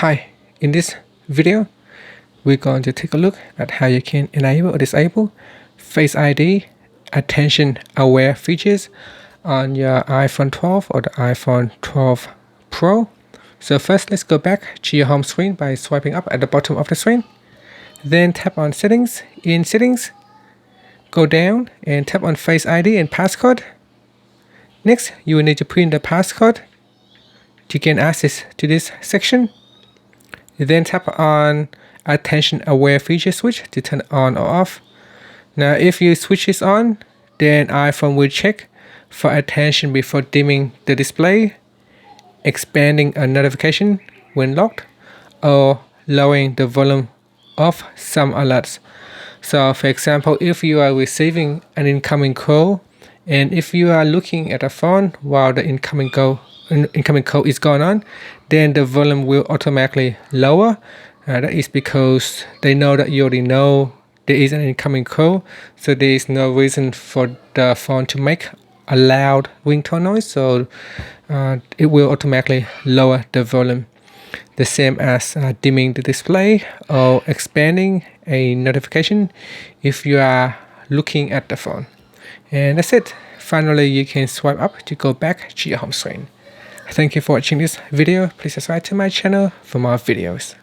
Hi, in this video, we're going to take a look at how you can enable or disable Face ID attention aware features on your iPhone 12 or the iPhone 12 Pro. So first, let's go back to your home screen by swiping up at the bottom of the screen. Then tap on Settings. In Settings, go down and tap on Face ID and passcode. Next, you will need to put in the passcode to gain access to this section. Then tap on attention aware feature switch to turn on or off. Now if you switch this on, then iPhone will check for attention before dimming the display, expanding a notification when locked, or lowering the volume of some alerts. So for example, if you are receiving an incoming call and if you are looking at a phone while the incoming call is going on, then the volume will automatically lower. That is because they know that you already know there is an incoming call, so there is no reason for the phone to make a loud ringtone noise, so it will automatically lower the volume. The same as dimming the display or expanding a notification if you are looking at the phone. And that's it. Finally, you can swipe up to go back to your home screen. Thank you for watching this video. Please subscribe to my channel for more videos.